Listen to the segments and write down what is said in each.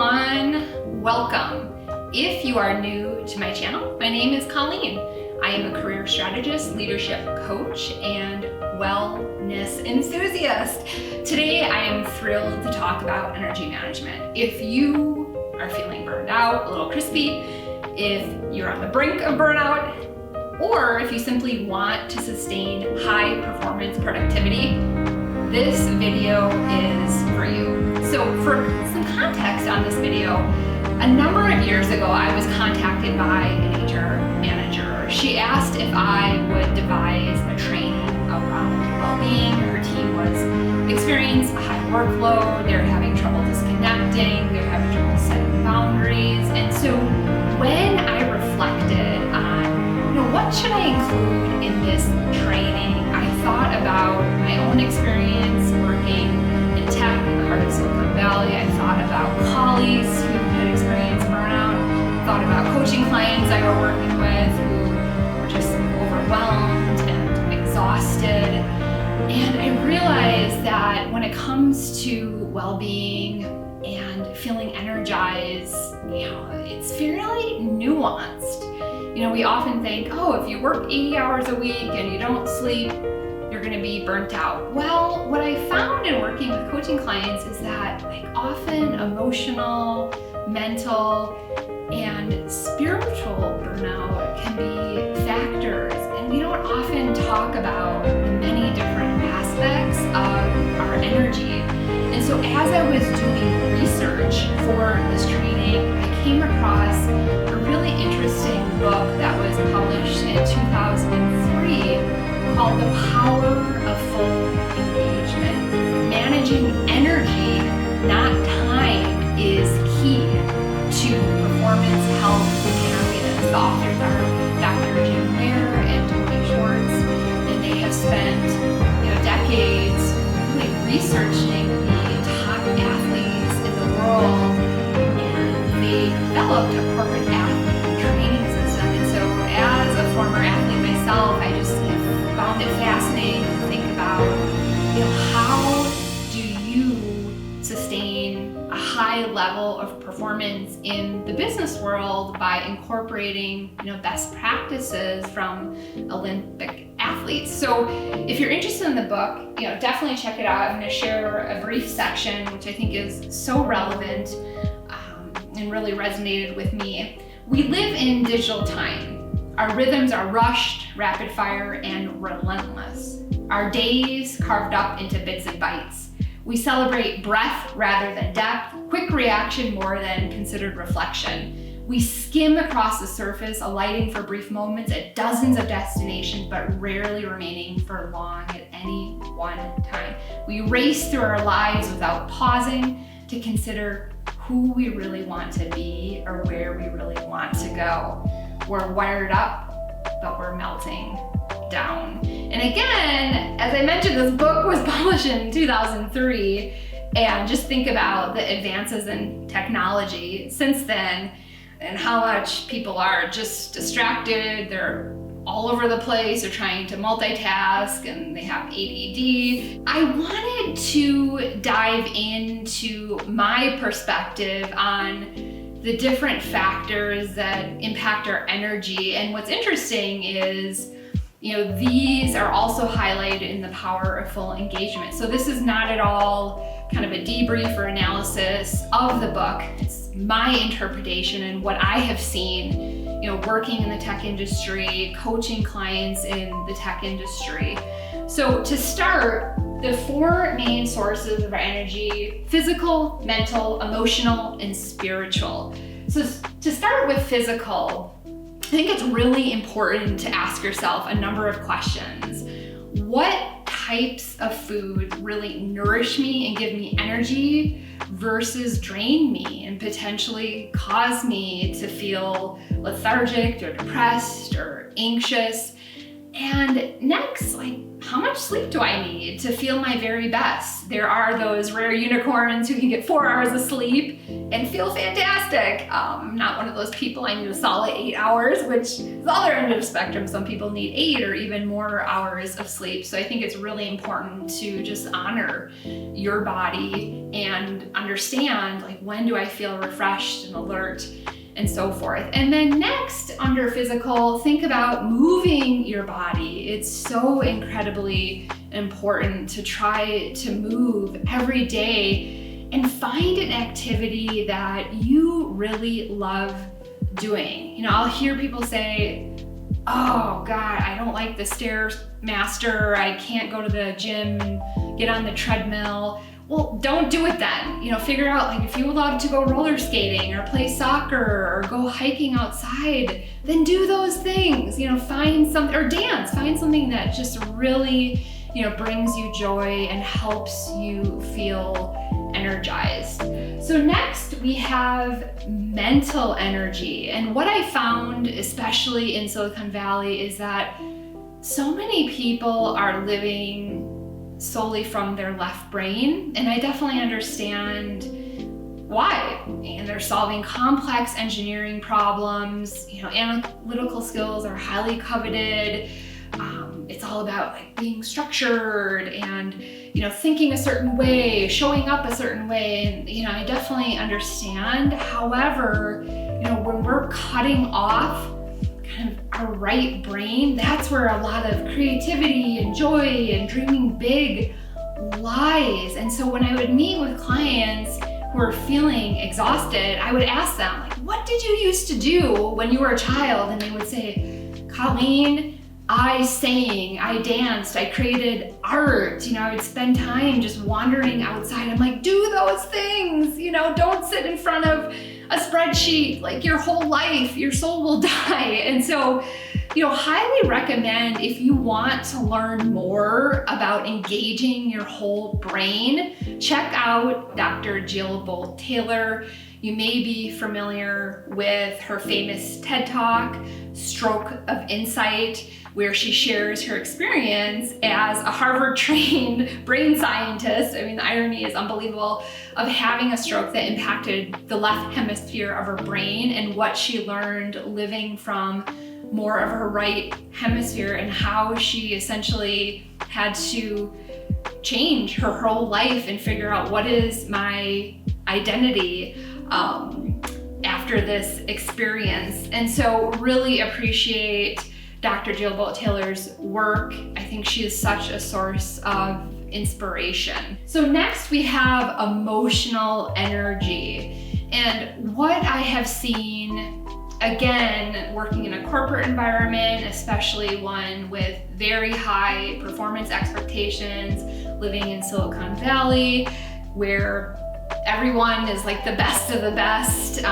everyone, welcome. If you are new to my channel, my name is Colleen. I am a career strategist, leadership coach, and wellness enthusiast. Today I am thrilled to talk about energy management. If you are feeling burned out, a little crispy, if you're on the brink of burnout, or if you simply want to sustain high performance productivity, this video is for you. So for some context on this video, a number of years ago I was contacted by an HR manager. She asked if I would devise a training around well-being. Her team was experiencing a high workload, they're having trouble disconnecting, they're having trouble setting boundaries. And so when I reflected on, what should I include in this training, I thought about my own experience working in tech in the heart of Silicon Valley. I thought about colleagues who had experienced burnout, thought about coaching clients I were working with who were just overwhelmed and exhausted. And I realized that when it comes to well-being and feeling energized, it's fairly nuanced. We often think, if you work 80 hours a week and you don't sleep, you're gonna be burnt out. Well, what I found in working with coaching clients is that often emotional, mental, and spiritual burnout can be factors, and we don't often talk about the many different aspects of our energy. And so as I was doing research for this training, I came across a really interesting book that was published in 2003 called The Power of Full Engagement. Managing energy, not time, is key to performance, health, and happiness. The authors are Dr. Loehr and Schwartz, and they have spent decades really researching the top athletes in the world, and they developed a corporate athlete training system. And so as a former athlete myself, I just have found it fascinating to think about, how do you sustain a high level of performance in the business world by incorporating, best practices from Olympic athletes. So if you're interested in the book, definitely check it out. I'm going to share a brief section, which I think is so relevant and really resonated with me. We live in digital time. Our rhythms are rushed, rapid fire, and relentless. Our days carved up into bits and bytes. We celebrate breadth rather than depth, quick reaction more than considered reflection. We skim across the surface, alighting for brief moments at dozens of destinations, but rarely remaining for long at any one time. We race through our lives without pausing to consider who we really want to be or where we really want to go. We're wired up, but we're melting down. And again, as I mentioned, this book was published in 2003, and just think about the advances in technology since then and how much people are just distracted. They're all over the place, they're trying to multitask, and they have ADD. I wanted to dive into my perspective on the different factors that impact our energy. And what's interesting is, these are also highlighted in The Power of Full Engagement. So this is not at all kind of a debrief or analysis of the book. It's my interpretation and what I have seen, working in the tech industry, coaching clients in the tech industry. So to start, the four main sources of our energy: physical, mental, emotional, and spiritual. So to start with physical, I think it's really important to ask yourself a number of questions. What types of food really nourish me and give me energy versus drain me and potentially cause me to feel lethargic or depressed or anxious? And next, like, how much sleep do I need to feel my very best? There are those rare unicorns who can get 4 hours of sleep and feel fantastic. I'm not one of those people. I need a solid 8 hours, which is the other end of the spectrum. Some people need 8 or even more hours of sleep. So I think it's really important to just honor your body and understand, like, when do I feel refreshed and alert, and so forth. And then next, under physical, think about moving your body. It's so incredibly important to try to move every day and find an activity that you really love doing. You know, I'll hear people say, oh God, I don't like the Stairmaster. I can't go to the gym and get on the treadmill. Well, don't do it then. You know, figure out, like, if you love to go roller skating or play soccer or go hiking outside, then do those things. You know, find something, or dance, find something that just really, you know, brings you joy and helps you feel energized. So next we have mental energy. And what I found, especially in Silicon Valley, is that so many people are living solely from their left brain, and I definitely understand why. And they're solving complex engineering problems. You know, analytical skills are highly coveted. It's all about, like, being structured and, you know, thinking a certain way, showing up a certain way, and, you know, I definitely understand. However, you know, when we're cutting off kind of our right brain, that's where a lot of creativity and joy and dreaming big lies. And so when I would meet with clients who are feeling exhausted, I would ask them, like, what did you used to do when you were a child? And they would say, Colleen, I sang, I danced, I created art. You know, I would spend time just wandering outside. I'm like, do those things, you know, don't sit in front of a spreadsheet like your whole life, your soul will die. And so, you know, highly recommend, if you want to learn more about engaging your whole brain, check out Dr. Jill Bolte-Taylor. You may be familiar with her famous TED Talk, Stroke of Insight, where she shares her experience as a Harvard-trained brain scientist. I mean, the irony is unbelievable, of having a stroke that impacted the left hemisphere of her brain, and what she learned living from more of her right hemisphere, and how she essentially had to change her whole life and figure out, what is my identity after this experience. And so really appreciate Dr. Jill Bolte-Taylor's work. I think she is such a source of inspiration. So next we have emotional energy. And what I have seen, again, working in a corporate environment, especially one with very high performance expectations, living in Silicon Valley, where everyone is like the best of the best,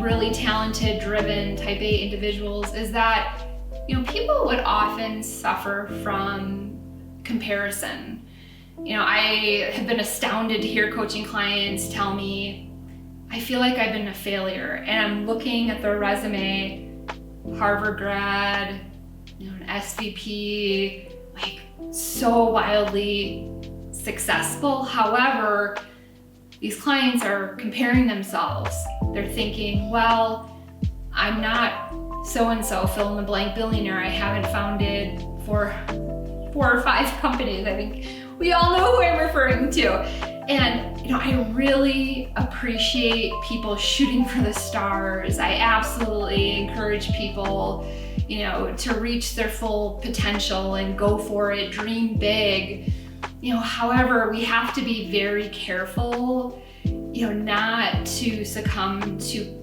really talented, driven, type A individuals, is that, you know, people would often suffer from comparison. You know, I have been astounded to hear coaching clients tell me, I feel like I've been a failure, and I'm looking at their resume, Harvard grad, you know, an SVP, like, so wildly successful. However, these clients are comparing themselves. They're thinking, well, I'm not so-and-so, fill in the blank billionaire. I haven't founded 4 or 5 companies. I think we all know who I'm referring to. And, you know, I really appreciate people shooting for the stars. I absolutely encourage people, you know, to reach their full potential and go for it, dream big. You know, however, we have to be very careful, you know, not to succumb to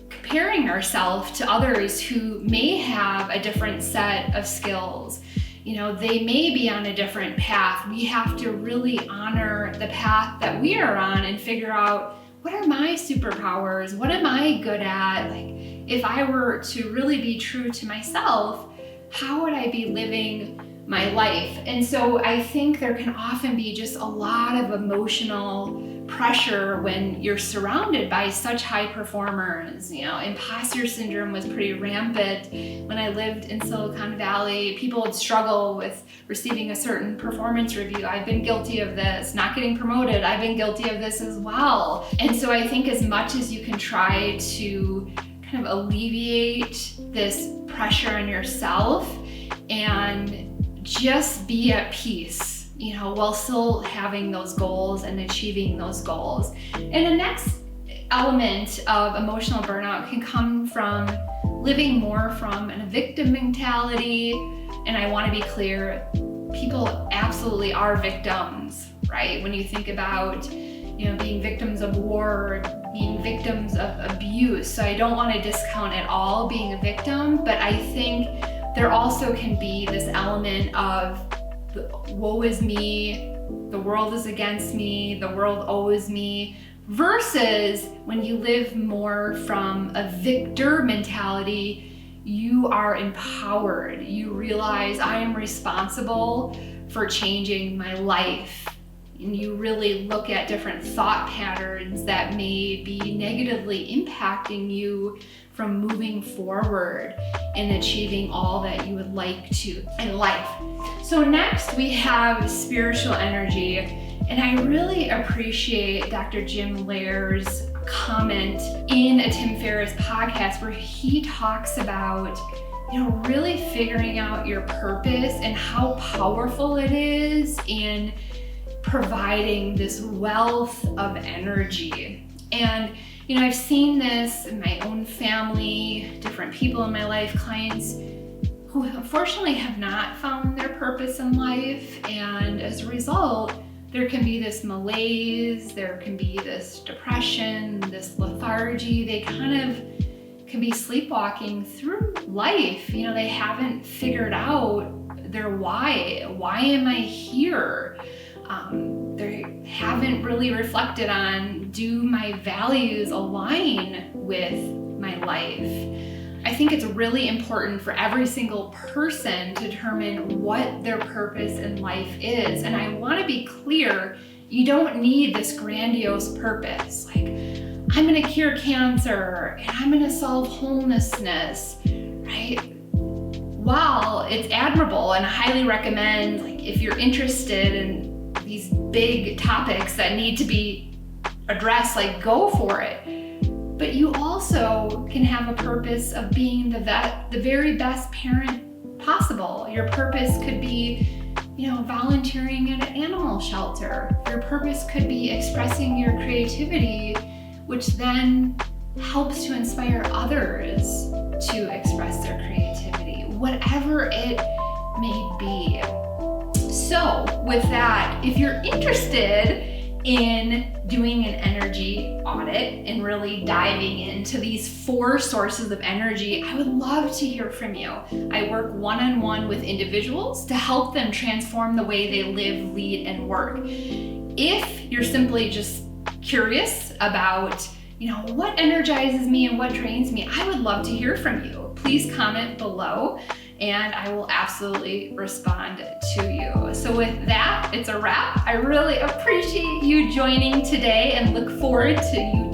comparing ourselves to others who may have a different set of skills. You know, they may be on a different path. We have to really honor the path that we are on and figure out, what are my superpowers? What am I good at? Like, if I were to really be true to myself, how would I be living my life? And so I think there can often be just a lot of emotional pressure when you're surrounded by such high performers. Imposter syndrome was pretty rampant when I lived in Silicon Valley. People would struggle with receiving a certain performance review. I've been guilty of this. Not getting promoted, I've been guilty of this as well. And so I think as much as you can try to kind of alleviate this pressure on yourself and just be at peace, while still having those goals and achieving those goals. And the next element of emotional burnout can come from living more from a victim mentality. And I want to be clear, people absolutely are victims, right? When you think about, being victims of war, being victims of abuse. So I don't want to discount at all being a victim, but I think there also can be this element of woe is me, the world is against me, the world owes me, versus when you live more from a victor mentality, you are empowered. You realize I am responsible for changing my life. And you really look at different thought patterns that may be negatively impacting you from moving forward and achieving all that you would like to in life. So next we have spiritual energy. And I really appreciate Dr. Jim Loehr's comment in a Tim Ferriss podcast where he talks about really figuring out your purpose and how powerful it is in providing this wealth of energy. And I've seen this in my own family, different people in my life, clients who unfortunately have not found their purpose in life. And as a result, there can be this malaise, there can be this depression, this lethargy. They kind of can be sleepwalking through life. They haven't figured out their why. Why am I here? They haven't really reflected on, do my values align with my life? I think it's really important for every single person to determine what their purpose in life is. And I want to be clear, you don't need this grandiose purpose. Like, I'm going to cure cancer and I'm going to solve homelessness, right? While it's admirable and I highly recommend, if you're interested in these big topics that need to be addressed, go for it. But you also can have a purpose of being the very best parent possible. Your purpose could be, volunteering at an animal shelter. Your purpose could be expressing your creativity, which then helps to inspire others to express their creativity, whatever it may be. So with that, if you're interested in doing an energy audit and really diving into these 4 sources of energy, I would love to hear from you. I work one-on-one with individuals to help them transform the way they live, lead, and work. If you're simply just curious about, what energizes me and what drains me, I would love to hear from you. Please comment below and I will absolutely respond to you. So with that, it's a wrap. I really appreciate you joining today and look forward to you